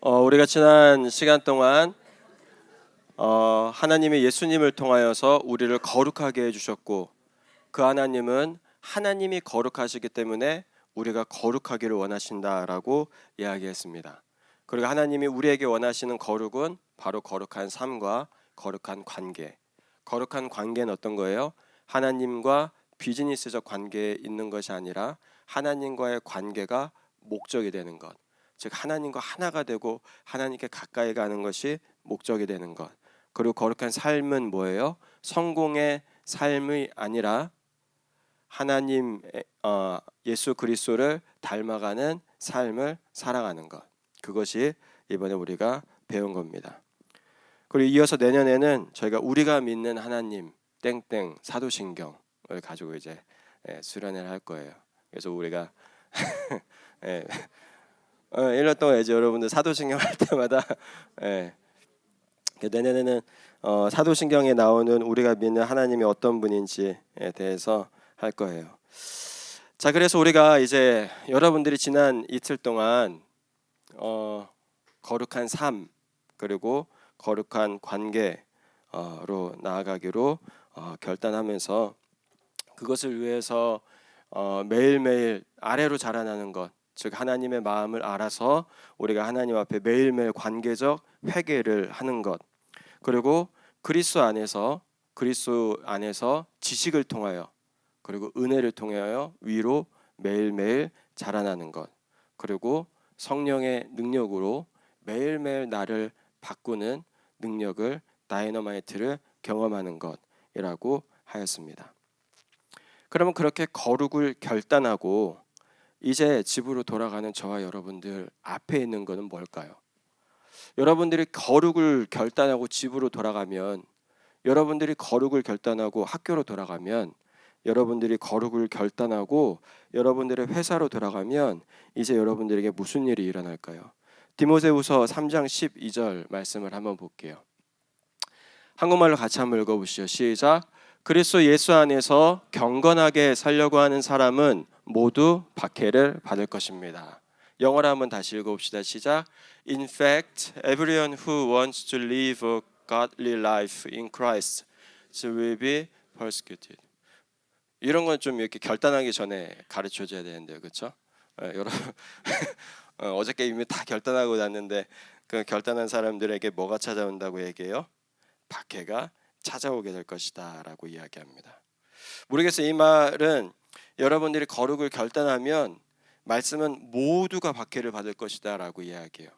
우리가 지난 시간 동안 하나님이 예수님을 통하여서 우리를 거룩하게 해주셨고, 그 하나님은 하나님이 거룩하시기 때문에 우리가 거룩하기를 원하신다라고 이야기했습니다. 그리고 하나님이 우리에게 원하시는 거룩은 바로 거룩한 삶과 거룩한 관계. 거룩한 관계는 어떤 거예요? 하나님과 비즈니스적 관계에 있는 것이 아니라 하나님과의 관계가 목적이 되는 것. 즉 하나님과 하나가 되고 하나님께 가까이 가는 것이 목적이 되는 것. 그리고 거룩한 삶은 뭐예요? 성공의 삶이 아니라 하나님 예수 그리스도를 닮아가는 삶을 살아가는 것. 그것이 이번에 우리가 배운 겁니다. 그리고 이어서 내년에는 저희가 우리가 믿는 하나님 땡땡 사도신경을 가지고 이제 수련회를 할 거예요. 그래서 우리가 1년 동안 이제 여러분들 사도신경 할 때마다 내년에는 사도신경에 나오는 우리가 믿는 하나님이 어떤 분인지에 대해서 할 거예요. 자, 그래서 우리가 이제 여러분들이 지난 이틀 동안 거룩한 삶 그리고 거룩한 관계로 나아가기로 결단하면서 그것을 위해서 매일매일 아래로 자라나는 것, 즉 하나님의 마음을 알아서 우리가 하나님 앞에 매일매일 관계적 회개를 하는 것, 그리고 그리스도 안에서 지식을 통하여 그리고 은혜를 통하여 위로 매일매일 자라나는 것, 그리고 성령의 능력으로 매일매일 나를 바꾸는 능력을 다이너마이트를 경험하는 것이라고 하였습니다. 그러면 그렇게 거룩을 결단하고 이제 집으로 돌아가는 저와 여러분들 앞에 있는 것은 뭘까요? 여러분들이 거룩을 결단하고 집으로 돌아가면, 여러분들이 거룩을 결단하고 학교로 돌아가면, 여러분들이 거룩을 결단하고 여러분들의 회사로 돌아가면 이제 여러분들에게 무슨 일이 일어날까요? 디모데후서 3장 12절 말씀을 한번 볼게요. 한국말로 같이 한번 읽어보시죠. 시작. 그리스도 예수 안에서 경건하게 살려고 하는 사람은 모두 박해를 받을 것입니다. 영어로 한번 다시 읽어봅시다. 시작. In fact, everyone who wants to live a godly life in Christ will be persecuted. 이런 건 좀 이렇게 결단하기 전에 가르쳐줘야 되는데요, 그렇죠? 여러분 어저께 이미 다 결단하고 났는데 그 결단한 사람들에게 뭐가 찾아온다고 얘기해요? 박해가 찾아오게 될 것이다 라고 이야기합니다. 모르겠어요. 이 말은 여러분들이 거룩을 결단하면 말씀은 모두가 박해를 받을 것이다 라고 이야기해요.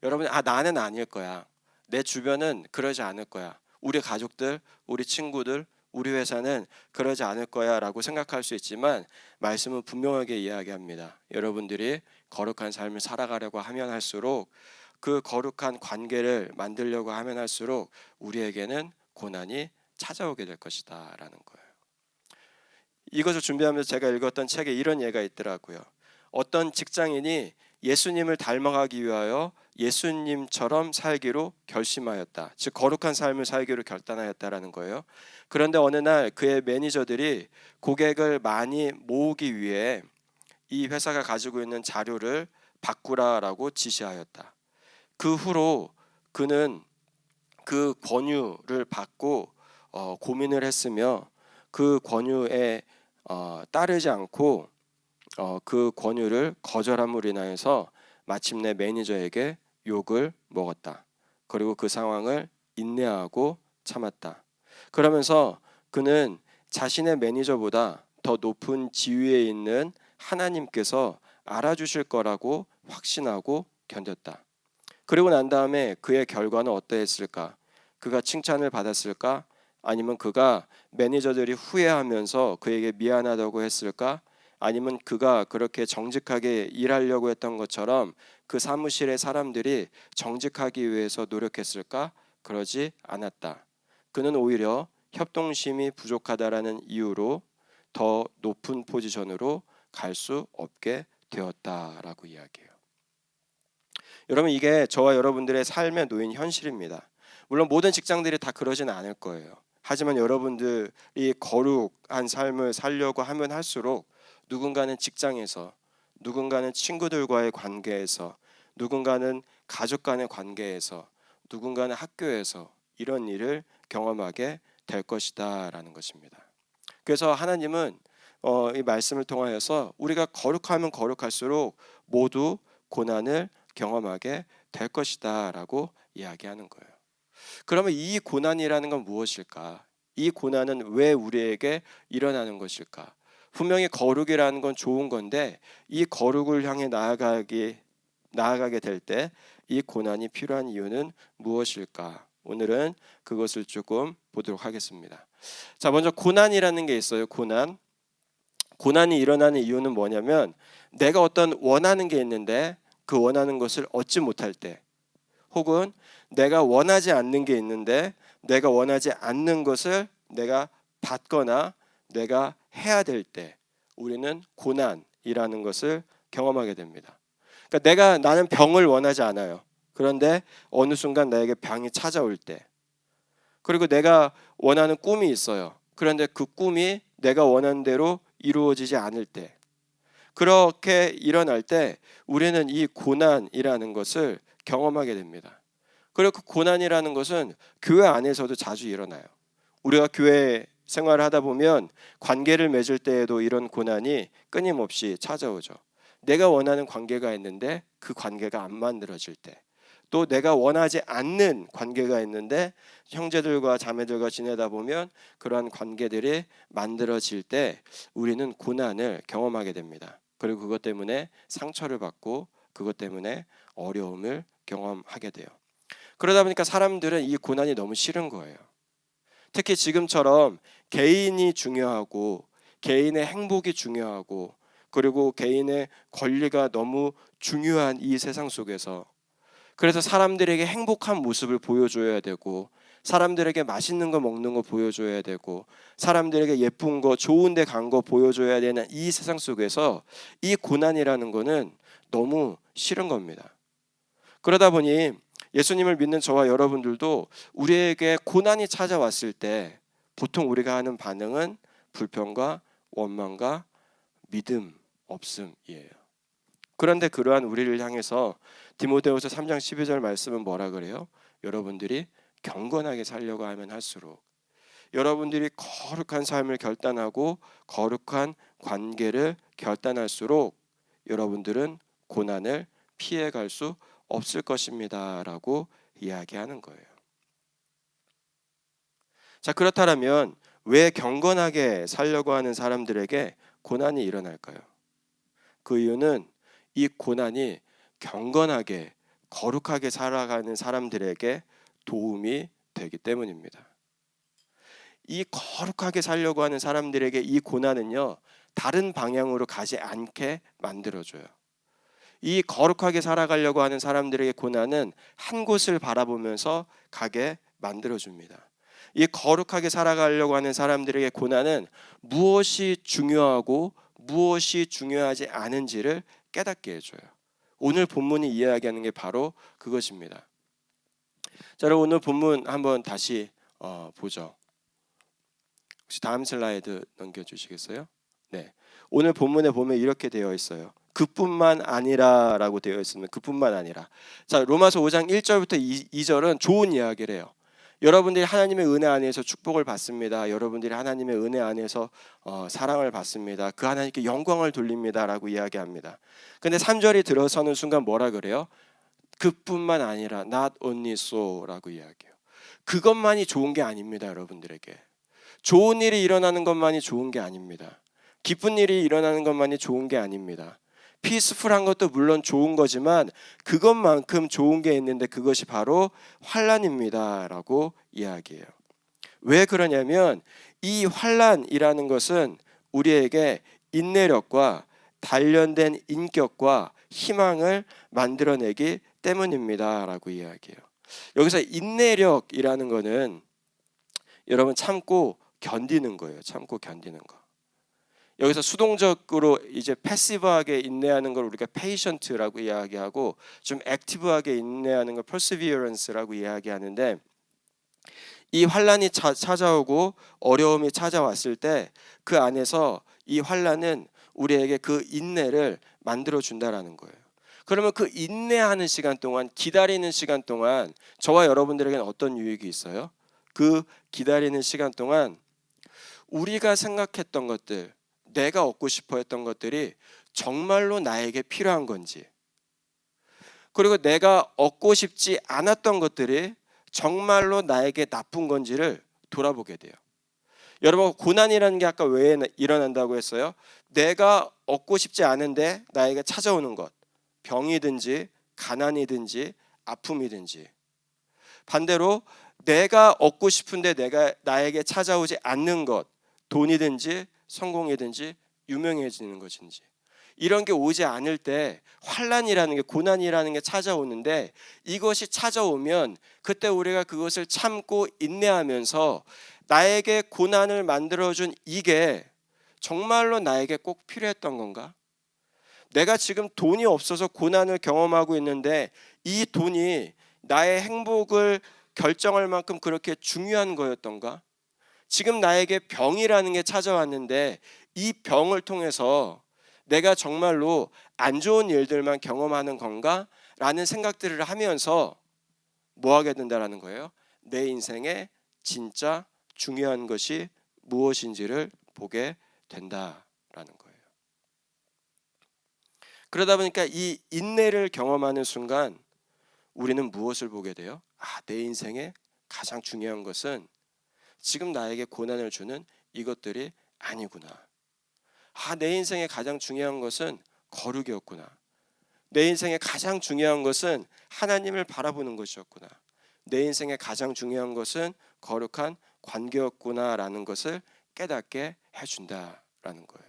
여러분이 나는 아닐 거야, 내 주변은 그러지 않을 거야, 우리 가족들, 우리 친구들, 우리 회사는 그러지 않을 거야 라고 생각할 수 있지만 말씀은 분명하게 이야기합니다. 여러분들이 거룩한 삶을 살아가려고 하면 할수록, 그 거룩한 관계를 만들려고 하면 할수록 우리에게는 고난이 찾아오게 될 것이다 라는 거예요. 이것을 준비하면서 제가 읽었던 책에 이런 예가 있더라고요. 어떤 직장인이 예수님을 닮아가기 위하여 예수님처럼 살기로 결심하였다. 즉 거룩한 삶을 살기로 결단하였다라는 거예요. 그런데 어느 날 그의 매니저들이 고객을 많이 모으기 위해 이 회사가 가지고 있는 자료를 바꾸라라고 지시하였다. 그 후로 그는 그 권유를 받고 고민을 했으며 그 권유에 따르지 않고 그 권유를 거절함으로 인하여서 마침내 매니저에게 욕을 먹었다. 그리고 그 상황을 인내하고 참았다. 그러면서 그는 자신의 매니저보다 더 높은 지위에 있는 하나님께서 알아주실 거라고 확신하고 견뎠다. 그리고 난 다음에 그의 결과는 어떠했을까? 그가 칭찬을 받았을까? 아니면 그가 매니저들이 후회하면서 그에게 미안하다고 했을까? 아니면 그가 그렇게 정직하게 일하려고 했던 것처럼 그 사무실의 사람들이 정직하기 위해서 노력했을까? 그러지 않았다. 그는 오히려 협동심이 부족하다라는 이유로 더 높은 포지션으로 갈 수 없게 되었다라고 이야기해요. 여러분, 이게 저와 여러분들의 삶에 놓인 현실입니다. 물론 모든 직장들이 다 그러지는 않을 거예요. 하지만 여러분들이 거룩한 삶을 살려고 하면 할수록 누군가는 직장에서, 누군가는 친구들과의 관계에서, 누군가는 가족 간의 관계에서, 누군가는 학교에서 이런 일을 경험하게 될 것이다라는 것입니다. 그래서 하나님은 이 말씀을 통하여서 우리가 거룩하면 거룩할수록 모두 고난을 경험하게 될 것이다라고 이야기하는 거예요. 그러면 이 고난이라는 건 무엇일까? 이 고난은 왜 우리에게 일어나는 것일까? 분명히 거룩이라는 건 좋은 건데 이 거룩을 향해 나아가게 될 때 이 고난이 필요한 이유는 무엇일까? 오늘은 그것을 조금 보도록 하겠습니다. 자, 먼저 고난이라는 게 있어요. 고난이 일어나는 이유는 뭐냐면 내가 어떤 원하는 게 있는데 그 원하는 것을 얻지 못할 때, 혹은 내가 원하지 않는 게 있는데 내가 원하지 않는 것을 내가 받거나 내가 해야 될 때 우리는 고난이라는 것을 경험하게 됩니다. 그러니까 나는 병을 원하지 않아요. 그런데 어느 순간 나에게 병이 찾아올 때, 그리고 내가 원하는 꿈이 있어요. 그런데 그 꿈이 내가 원하는 대로 이루어지지 않을 때, 그렇게 일어날 때 우리는 이 고난이라는 것을 경험하게 됩니다. 그리고 그 고난이라는 것은 교회 안에서도 자주 일어나요. 우리가 교회 생활을 하다 보면 관계를 맺을 때에도 이런 고난이 끊임없이 찾아오죠. 내가 원하는 관계가 있는데 그 관계가 안 만들어질 때, 또 내가 원하지 않는 관계가 있는데 형제들과 자매들과 지내다 보면 그러한 관계들이 만들어질 때 우리는 고난을 경험하게 됩니다. 그리고 그것 때문에 상처를 받고 그것 때문에 어려움을 경험하게 돼요. 그러다 보니까 사람들은 이 고난이 너무 싫은 거예요. 특히 지금처럼 개인이 중요하고 개인의 행복이 중요하고 그리고 개인의 권리가 너무 중요한 이 세상 속에서, 그래서 사람들에게 행복한 모습을 보여줘야 되고 사람들에게 맛있는 거 먹는 거 보여줘야 되고 사람들에게 예쁜 거 좋은 데 간 거 보여줘야 되는 이 세상 속에서 이 고난이라는 거는 너무 싫은 겁니다. 그러다 보니 예수님을 믿는 저와 여러분들도 우리에게 고난이 찾아왔을 때 보통 우리가 하는 반응은 불평과 원망과 믿음 없음이에요. 그런데 그러한 우리를 향해서 디모데후서 3장 12절 말씀은 뭐라 그래요? 여러분들이 경건하게 살려고 하면 할수록, 여러분들이 거룩한 삶을 결단하고 거룩한 관계를 결단할수록 여러분들은 고난을 피해갈 수 없을 것입니다 라고 이야기하는 거예요. 자, 그렇다면 왜 경건하게 살려고 하는 사람들에게 고난이 일어날까요? 그 이유는 이 고난이 경건하게 거룩하게 살아가는 사람들에게 도움이 되기 때문입니다. 이 거룩하게 살려고 하는 사람들에게 이 고난은요, 다른 방향으로 가지 않게 만들어줘요. 이 거룩하게 살아가려고 하는 사람들에게 고난은 한 곳을 바라보면서 가게 만들어줍니다. 이 거룩하게 살아가려고 하는 사람들에게 고난은 무엇이 중요하고 무엇이 중요하지 않은지를 깨닫게 해줘요. 오늘 본문이 이야기하는 게 바로 그것입니다. 자, 여러분 오늘 본문 한번 다시 보죠. 혹시 다음 슬라이드 넘겨주시겠어요? 네. 오늘 본문에 보면 이렇게 되어 있어요. 그뿐만 아니라라고 되어 있으면 그뿐만 아니라. 자, 로마서 5장 1절부터 2절은 좋은 이야기를 해요. 여러분들이 하나님의 은혜 안에서 축복을 받습니다. 여러분들이 하나님의 은혜 안에서 사랑을 받습니다. 그 하나님께 영광을 돌립니다라고 이야기합니다. 근데 3절이 들어서는 순간 뭐라 그래요? 그뿐만 아니라 not only so라고 이야기해요. 그것만이 좋은 게 아닙니다. 여러분들에게 좋은 일이 일어나는 것만이 좋은 게 아닙니다. 기쁜 일이 일어나는 것만이 좋은 게 아닙니다. 피스풀한 것도 물론 좋은 거지만 그것만큼 좋은 게 있는데 그것이 바로 환난입니다 라고 이야기해요. 왜 그러냐면 이 환난이라는 것은 우리에게 인내력과 단련된 인격과 희망을 만들어내기 때문입니다 라고 이야기해요. 여기서 인내력이라는 거는 여러분 참고 견디는 거예요. 참고 견디는 거. 여기서 수동적으로 이제 패시브하게 인내하는 걸 우리가 patient라고 이야기하고 좀 액티브하게 인내하는 걸 perseverance라고 이야기하는데, 이 환난이 찾아오고 어려움이 찾아왔을 때 그 안에서 이 환난은 우리에게 그 인내를 만들어 준다라는 거예요. 그러면 그 인내하는 시간 동안, 기다리는 시간 동안 저와 여러분들에게는 어떤 유익이 있어요? 그 기다리는 시간 동안 우리가 생각했던 것들, 내가 얻고 싶어 했던 것들이 정말로 나에게 필요한 건지, 그리고 내가 얻고 싶지 않았던 것들이 정말로 나에게 나쁜 건지를 돌아보게 돼요. 여러분, 고난이라는 게 아까 왜 일어난다고 했어요? 내가 얻고 싶지 않은데 나에게 찾아오는 것, 병이든지 가난이든지 아픔이든지, 반대로 내가 얻고 싶은데 나에게 찾아오지 않는 것, 돈이든지 성공이든지 유명해지는 것인지, 이런 게 오지 않을 때 환난이라는 게, 고난이라는 게 찾아오는데, 이것이 찾아오면 그때 우리가 그것을 참고 인내하면서 나에게 고난을 만들어준 이게 정말로 나에게 꼭 필요했던 건가? 내가 지금 돈이 없어서 고난을 경험하고 있는데 이 돈이 나의 행복을 결정할 만큼 그렇게 중요한 거였던가? 지금 나에게 병이라는 게 찾아왔는데 이 병을 통해서 내가 정말로 안 좋은 일들만 경험하는 건가? 라는 생각들을 하면서 뭐 하게 된다라는 거예요? 내 인생에 진짜 중요한 것이 무엇인지를 보게 된다라는 거예요. 그러다 보니까 이 인내를 경험하는 순간 우리는 무엇을 보게 돼요? 내 인생에 가장 중요한 것은 지금 나에게 고난을 주는 이것들이 아니구나. 내 인생에 가장 중요한 것은 거룩이었구나. 내 인생에 가장 중요한 것은 하나님을 바라보는 것이었구나. 내 인생에 가장 중요한 것은 거룩한 관계였구나라는 것을 깨닫게 해준다라는 거예요.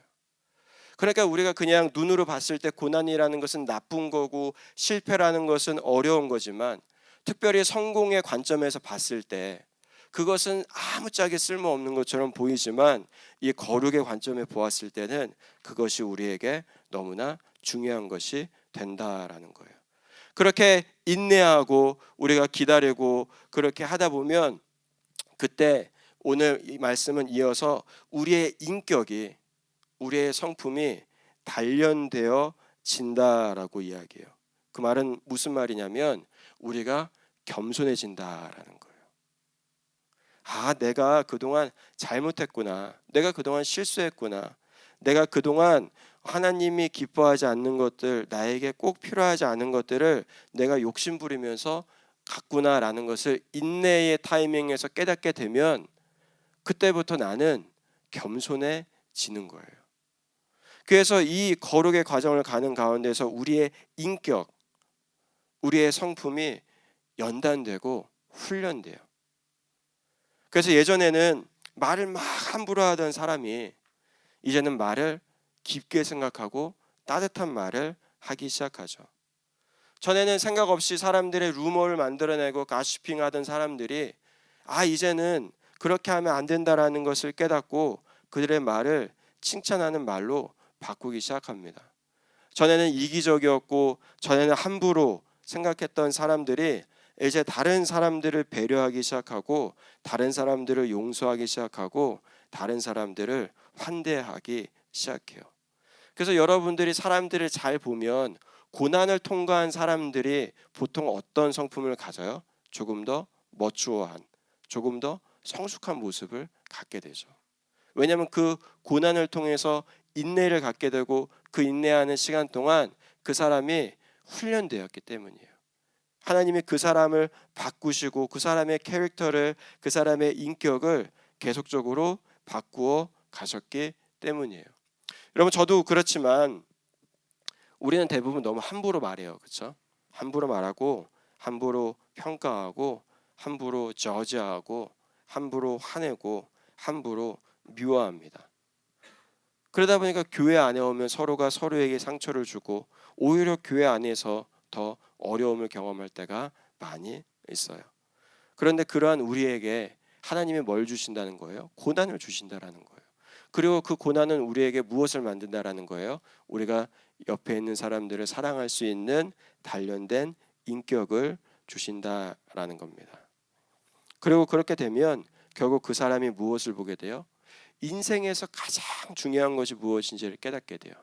그러니까 우리가 그냥 눈으로 봤을 때 고난이라는 것은 나쁜 거고 실패라는 것은 어려운 거지만, 특별히 성공의 관점에서 봤을 때 그것은 아무짝에 쓸모없는 것처럼 보이지만, 이 거룩의 관점에 보았을 때는 그것이 우리에게 너무나 중요한 것이 된다라는 거예요. 그렇게 인내하고 우리가 기다리고 그렇게 하다 보면 그때 오늘 이 말씀은 이어서 우리의 인격이, 우리의 성품이 단련되어 진다라고 이야기해요. 그 말은 무슨 말이냐면 우리가 겸손해진다라는 거예요. 내가 그동안 잘못했구나. 내가 그동안 실수했구나. 내가 그동안 하나님이 기뻐하지 않는 것들, 나에게 꼭 필요하지 않은 것들을 내가 욕심부리면서 갔구나라는 것을 인내의 타이밍에서 깨닫게 되면 그때부터 나는 겸손해지는 거예요. 그래서 이 거룩의 과정을 가는 가운데서 우리의 인격, 우리의 성품이 연단되고 훈련돼요. 그래서 예전에는 말을 막 함부로 하던 사람이 이제는 말을 깊게 생각하고 따뜻한 말을 하기 시작하죠. 전에는 생각 없이 사람들의 루머를 만들어내고 가시핑하던 사람들이 이제는 그렇게 하면 안 된다라는 것을 깨닫고 그들의 말을 칭찬하는 말로 바꾸기 시작합니다. 전에는 이기적이었고 전에는 함부로 생각했던 사람들이 이제 다른 사람들을 배려하기 시작하고 다른 사람들을 용서하기 시작하고 다른 사람들을 환대하기 시작해요. 그래서 여러분들이 사람들을 잘 보면 고난을 통과한 사람들이 보통 어떤 성품을 가져요? 조금 더 머추어한, 조금 더 성숙한 모습을 갖게 되죠. 왜냐하면 그 고난을 통해서 인내를 갖게 되고 그 인내하는 시간 동안 그 사람이 훈련되었기 때문이에요. 하나님이 그 사람을 바꾸시고 그 사람의 캐릭터를, 그 사람의 인격을 계속적으로 바꾸어 가셨기 때문이에요. 여러분, 저도 그렇지만 우리는 대부분 너무 함부로 말해요. 그렇죠? 함부로 말하고 함부로 평가하고 함부로 저지하고 함부로 화내고 함부로 미워합니다. 그러다 보니까 교회 안에 오면 서로가 서로에게 상처를 주고 오히려 교회 안에서 더 어려움을 경험할 때가 많이 있어요. 그런데 그러한 우리에게 하나님이 뭘 주신다는 거예요? 고난을 주신다라는 거예요. 그리고 그 고난은 우리에게 무엇을 만든다라는 거예요? 우리가 옆에 있는 사람들을 사랑할 수 있는 단련된 인격을 주신다라는 겁니다. 그리고 그렇게 되면 결국 그 사람이 무엇을 보게 돼요? 인생에서 가장 중요한 것이 무엇인지를 깨닫게 돼요.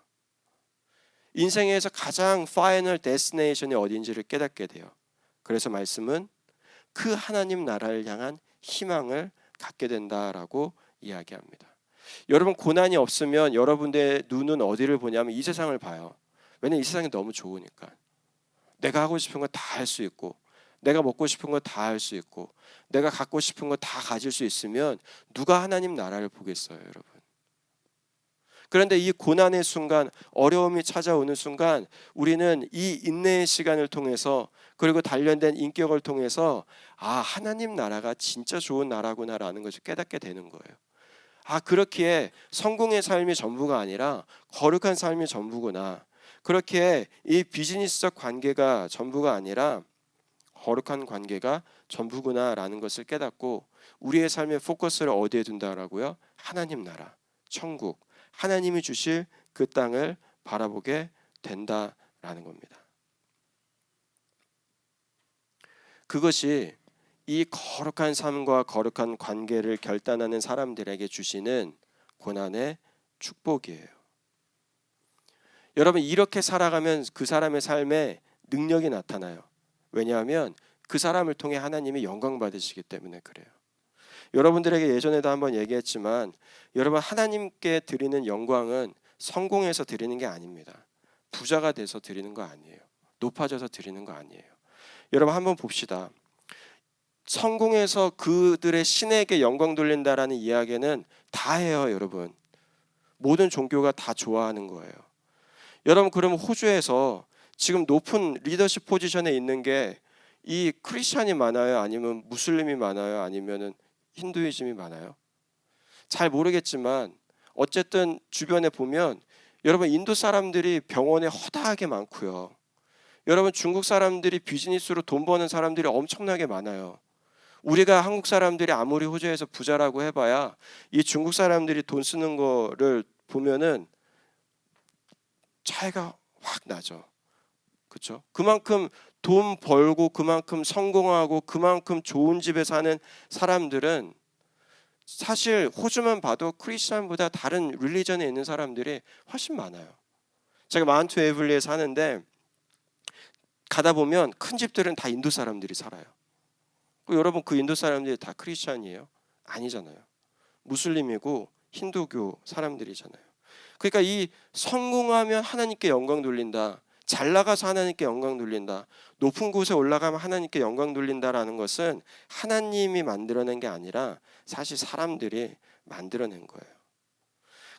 인생에서 가장 파이널 데스티네이션이 어딘지를 깨닫게 돼요. 그래서 말씀은 그 하나님 나라를 향한 희망을 갖게 된다라고 이야기합니다. 여러분, 고난이 없으면 여러분의 눈은 어디를 보냐면 이 세상을 봐요. 왜냐면 이 세상이 너무 좋으니까. 내가 하고 싶은 거 다 할 수 있고, 내가 먹고 싶은 거 다 할 수 있고, 내가 갖고 싶은 거 다 가질 수 있으면 누가 하나님 나라를 보겠어요, 여러분. 그런데 이 고난의 순간, 어려움이 찾아오는 순간 우리는 이 인내의 시간을 통해서, 그리고 단련된 인격을 통해서 하나님 나라가 진짜 좋은 나라구나라는 것을 깨닫게 되는 거예요. 그렇기에 성공의 삶이 전부가 아니라 거룩한 삶이 전부구나. 그렇기에 이 비즈니스적 관계가 전부가 아니라 거룩한 관계가 전부구나라는 것을 깨닫고 우리의 삶의 포커스를 어디에 둔다라고요? 하나님 나라, 천국, 하나님이 주실 그 땅을 바라보게 된다라는 겁니다. 그것이 이 거룩한 삶과 거룩한 관계를 결단하는 사람들에게 주시는 고난의 축복이에요. 여러분, 이렇게 살아가면 그 사람의 삶에 능력이 나타나요. 왜냐하면 그 사람을 통해 하나님이 영광 받으시기 때문에 그래요. 여러분들에게 예전에도 한번 얘기했지만, 여러분, 하나님께 드리는 영광은 성공해서 드리는 게 아닙니다. 부자가 돼서 드리는 거 아니에요. 높아져서 드리는 거 아니에요. 여러분, 한번 봅시다. 성공해서 그들의 신에게 영광 돌린다라는 이야기는 다 해요, 여러분. 모든 종교가 다 좋아하는 거예요. 여러분, 그러면 호주에서 지금 높은 리더십 포지션에 있는 게 이 크리스찬이 많아요? 아니면 무슬림이 많아요? 아니면은 힌두이즘이 많아요? 잘 모르겠지만 어쨌든 주변에 보면 여러분, 인도 사람들이 병원에 허다하게 많고요. 여러분, 중국 사람들이 비즈니스로 돈 버는 사람들이 엄청나게 많아요. 우리가 한국 사람들이 아무리 호주에서 부자라고 해봐야 이 중국 사람들이 돈 쓰는 거를 보면은 차이가 확 나죠. 그렇죠? 그만큼 돈 벌고 그만큼 성공하고 그만큼 좋은 집에 사는 사람들은 사실 호주만 봐도 크리스천보다 다른 릴리전에 있는 사람들이 훨씬 많아요. 제가 마운트 에블리에 사는데 가다 보면 큰 집들은 다 인도 사람들이 살아요. 여러분, 그 인도 사람들이 다 크리스천이에요? 아니잖아요. 무슬림이고 힌두교 사람들이잖아요. 그러니까 이 성공하면 하나님께 영광 돌린다, 잘 나가서 하나님께 영광 돌린다, 높은 곳에 올라가면 하나님께 영광 돌린다라는 것은 하나님이 만들어낸 게 아니라 사실 사람들이 만들어낸 거예요.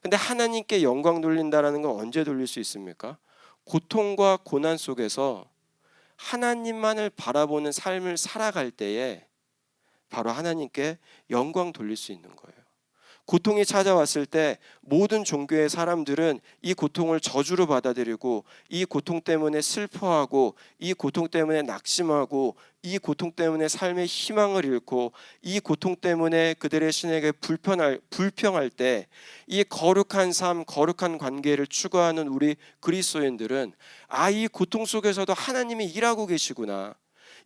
근데 하나님께 영광 돌린다라는 건 언제 돌릴 수 있습니까? 고통과 고난 속에서 하나님만을 바라보는 삶을 살아갈 때에 바로 하나님께 영광 돌릴 수 있는 거예요. 고통이 찾아왔을 때 모든 종교의 사람들은 이 고통을 저주로 받아들이고, 이 고통 때문에 슬퍼하고, 이 고통 때문에 낙심하고, 이 고통 때문에 삶의 희망을 잃고, 이 고통 때문에 그들의 신에게 불평할 때 이 거룩한 삶, 거룩한 관계를 추구하는 우리 그리스도인들은 이 고통 속에서도 하나님이 일하고 계시구나,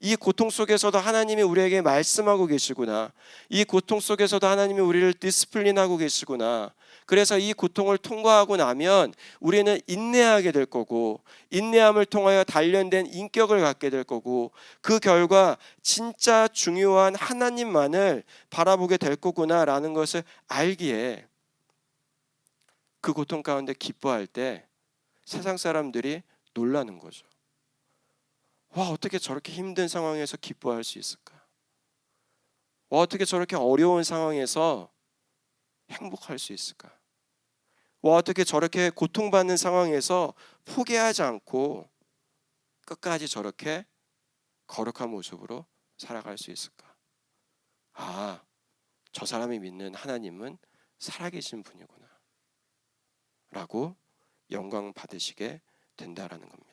이 고통 속에서도 하나님이 우리에게 말씀하고 계시구나, 이 고통 속에서도 하나님이 우리를 디스플린하고 계시구나, 그래서 이 고통을 통과하고 나면 우리는 인내하게 될 거고, 인내함을 통하여 단련된 인격을 갖게 될 거고, 그 결과 진짜 중요한 하나님만을 바라보게 될 거구나라는 것을 알기에 그 고통 가운데 기뻐할 때 세상 사람들이 놀라는 거죠. 와, 어떻게 저렇게 힘든 상황에서 기뻐할 수 있을까? 와, 어떻게 저렇게 어려운 상황에서 행복할 수 있을까? 와, 어떻게 저렇게 고통받는 상황에서 포기하지 않고 끝까지 저렇게 거룩한 모습으로 살아갈 수 있을까? 저 사람이 믿는 하나님은 살아계신 분이구나 라고 영광 받으시게 된다라는 겁니다.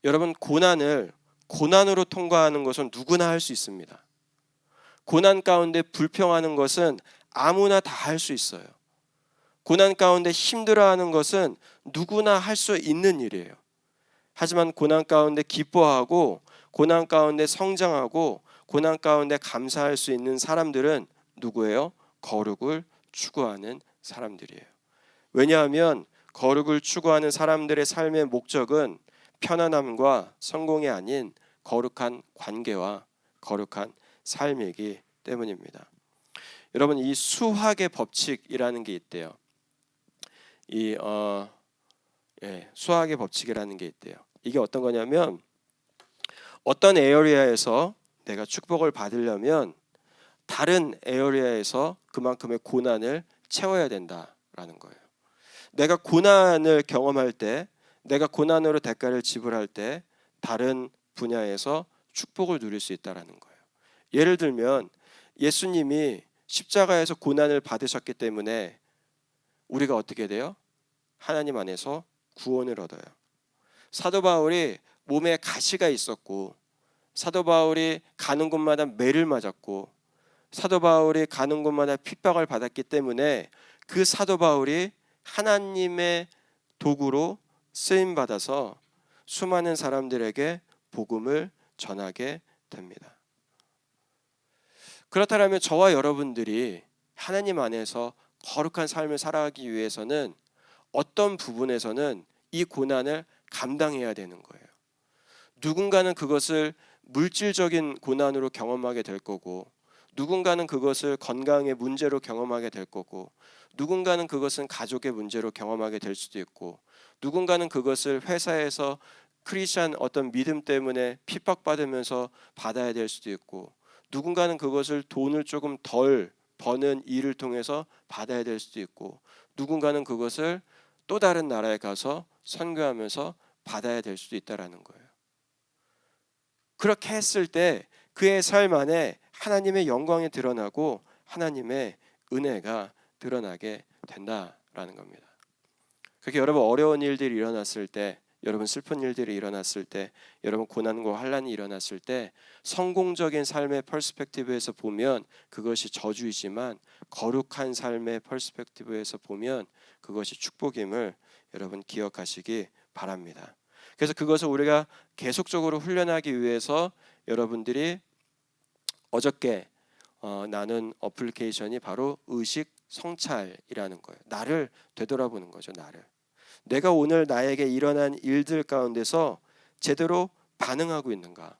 여러분, 고난으로 통과하는 것은 누구나 할 수 있습니다. 고난 가운데 불평하는 것은 아무나 다 할 수 있어요. 고난 가운데 힘들어하는 것은 누구나 할 수 있는 일이에요. 하지만 고난 가운데 기뻐하고, 고난 가운데 성장하고, 고난 가운데 감사할 수 있는 사람들은 누구예요? 거룩을 추구하는 사람들이에요. 왜냐하면 거룩을 추구하는 사람들의 삶의 목적은 편안함과 성공이 아닌 거룩한 관계와 거룩한 삶이기 때문입니다. 여러분, 이 수학의 법칙이라는 게 있대요. 수학의 법칙이라는 게 있대요. 이게 어떤 거냐면 어떤 에어리아에서 내가 축복을 받으려면 다른 에어리아에서 그만큼의 고난을 채워야 된다라는 거예요. 내가 고난을 경험할 때, 내가 고난으로 대가를 지불할 때 다른 분야에서 축복을 누릴 수 있다라는 거예요. 예를 들면 예수님이 십자가에서 고난을 받으셨기 때문에 우리가 어떻게 돼요? 하나님 안에서 구원을 얻어요. 사도 바울이 몸에 가시가 있었고, 사도 바울이 가는 곳마다 매를 맞았고, 사도 바울이 가는 곳마다 핍박을 받았기 때문에 그 사도 바울이 하나님의 도구로 쓰임 받아서 수많은 사람들에게 복음을 전하게 됩니다. 그렇다면 저와 여러분들이 하나님 안에서 거룩한 삶을 살아가기 위해서는 어떤 부분에서는 이 고난을 감당해야 되는 거예요. 누군가는 그것을 물질적인 고난으로 경험하게 될 거고, 누군가는 그것을 건강의 문제로 경험하게 될 거고, 누군가는 그것은 가족의 문제로 경험하게 될 수도 있고, 누군가는 그것을 회사에서 크리스찬 어떤 믿음 때문에 핍박받으면서 받아야 될 수도 있고, 누군가는 그것을 돈을 조금 덜 버는 일을 통해서 받아야 될 수도 있고, 누군가는 그것을 또 다른 나라에 가서 선교하면서 받아야 될 수도 있다라는 거예요. 그렇게 했을 때 그의 삶 안에 하나님의 영광이 드러나고 하나님의 은혜가 드러나게 된다라는 겁니다. 그렇게 여러분 어려운 일들이 일어났을 때, 여러분 슬픈 일들이 일어났을 때, 여러분 고난과 환난이 일어났을 때 성공적인 삶의 퍼스펙티브에서 보면 그것이 저주이지만 거룩한 삶의 퍼스펙티브에서 보면 그것이 축복임을 여러분 기억하시기 바랍니다. 그래서 그것을 우리가 계속적으로 훈련하기 위해서 여러분들이 어저께 나눈 어플리케이션이 바로 의식 성찰이라는 거예요. 나를 되돌아보는 거죠. 내가 오늘 나에게 일어난 일들 가운데서 제대로 반응하고 있는가?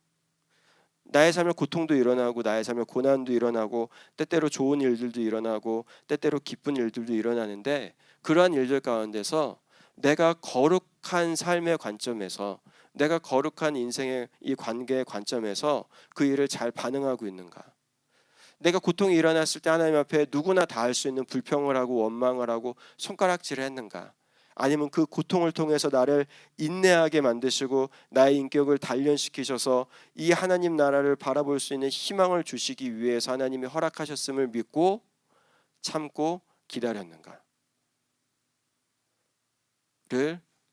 나의 삶에 고통도 일어나고 나의 삶에 고난도 일어나고 때때로 좋은 일들도 일어나고 때때로 기쁜 일들도 일어나는데 그러한 일들 가운데서 내가 거룩한 삶의 관점에서, 내가 거룩한 인생의 이 관계의 관점에서 그 일을 잘 반응하고 있는가? 내가 고통이 일어났을 때 하나님 앞에 누구나 다 할 수 있는 불평을 하고 원망을 하고 손가락질을 했는가? 아니면 그 고통을 통해서 나를 인내하게 만드시고 나의 인격을 단련시키셔서 이 하나님 나라를 바라볼 수 있는 희망을 주시기 위해서 하나님이 허락하셨음을 믿고 참고 기다렸는가를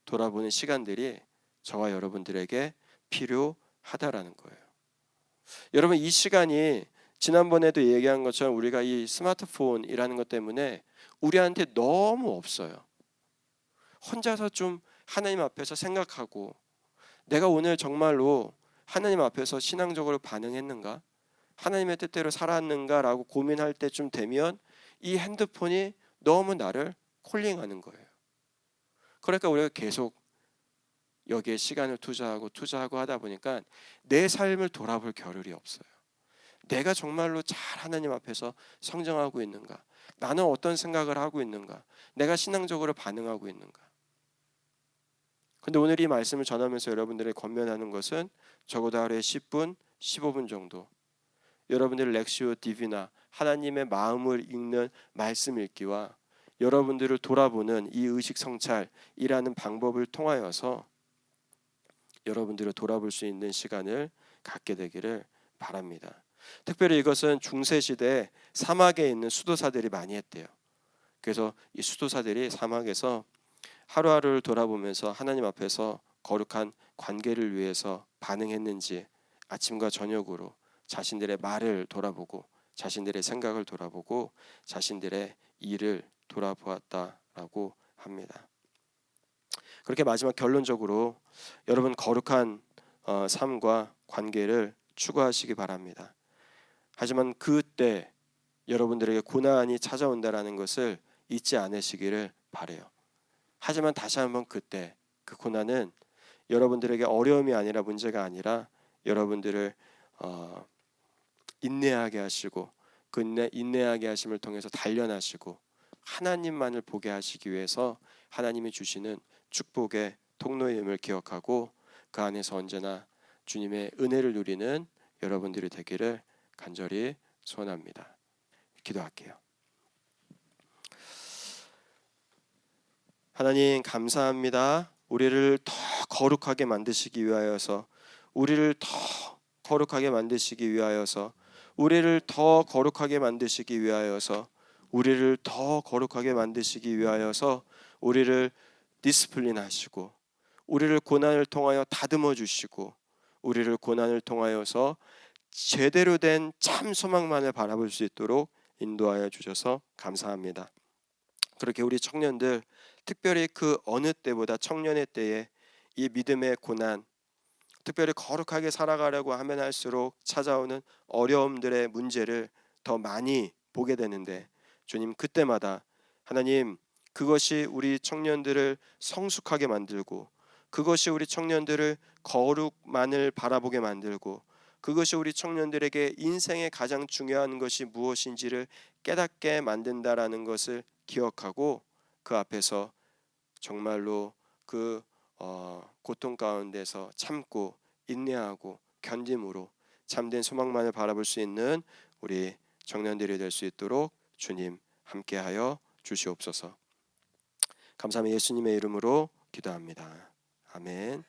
돌아보는 시간들이 저와 여러분들에게 필요하다라는 거예요. 여러분, 이 시간이 지난번에도 얘기한 것처럼 우리가 이 스마트폰이라는 것 때문에 우리한테 너무 없어요. 혼자서 좀 하나님 앞에서 생각하고, 내가 오늘 정말로 하나님 앞에서 신앙적으로 반응했는가? 하나님의 뜻대로 살았는가라고 고민할 때쯤 되면 이 핸드폰이 너무 나를 콜링하는 거예요. 그러니까 우리가 계속 여기에 시간을 투자하고 하다 보니까 내 삶을 돌아볼 겨를이 없어요. 내가 정말로 잘 하나님 앞에서 성장하고 있는가? 나는 어떤 생각을 하고 있는가? 내가 신앙적으로 반응하고 있는가? 근데 오늘 이 말씀을 전하면서 여러분들의 권면하는 것은 적어도 하루에 10분, 15분 정도 여러분들의 렉시오 디비나 하나님의 마음을 읽는 말씀 읽기와 여러분들을 돌아보는 이 의식 성찰이라는 방법을 통하여서 여러분들을 돌아볼 수 있는 시간을 갖게 되기를 바랍니다. 특별히 이것은 중세시대 사막에 있는 수도사들이 많이 했대요. 그래서 이 수도사들이 사막에서 하루하루를 돌아보면서 하나님 앞에서 거룩한 관계를 위해서 반응했는지 아침과 저녁으로 자신들의 말을 돌아보고 자신들의 생각을 돌아보고 자신들의 일을 돌아보았다라고 합니다. 그렇게 마지막 결론적으로 여러분 거룩한 삶과 관계를 추구하시기 바랍니다. 하지만 그때 여러분들에게 고난이 찾아온다라는 것을 잊지 않으시기를 바라요. 하지만 다시 한번 그때 그 고난은 여러분들에게 어려움이 아니라 문제가 아니라 여러분들을 인내하게 하시고 그 인내하게 하심을 통해서 단련하시고 하나님만을 보게 하시기 위해서 하나님이 주시는 축복의 통로임을 기억하고 그 안에서 언제나 주님의 은혜를 누리는 여러분들이 되기를 간절히 소원합니다. 기도할게요. 하나님 감사합니다. 우리를 더 거룩하게 만드시기 위하여서 우리를 더 거룩하게 만드시기 위하여서 우리를 더 거룩하게 만드시기 위하여서 우리를 더 거룩하게 만드시기 위하여서 우리를 디스플린 하시고 우리를 고난을 통하여 다듬어 주시고 우리를 고난을 통하여서 제대로 된 참 소망만을 바라볼 수 있도록 인도하여 주셔서 감사합니다. 그렇게 우리 청년들 특별히 그 어느 때보다 청년의 때에 이 믿음의 고난 특별히 거룩하게 살아가려고 하면 할수록 찾아오는 어려움들의 문제를 더 많이 보게 되는데 주님 그때마다 하나님 그것이 우리 청년들을 성숙하게 만들고 그것이 우리 청년들을 거룩만을 바라보게 만들고 그것이 우리 청년들에게 인생의 가장 중요한 것이 무엇인지를 깨닫게 만든다라는 것을 기억하고 그 앞에서 정말로 그 고통 가운데서 참고 인내하고 견딤으로 참된 소망만을 바라볼 수 있는 우리 청년들이 될 수 있도록 주님 함께하여 주시옵소서. 감사합니다. 예수님의 이름으로 기도합니다. 아멘.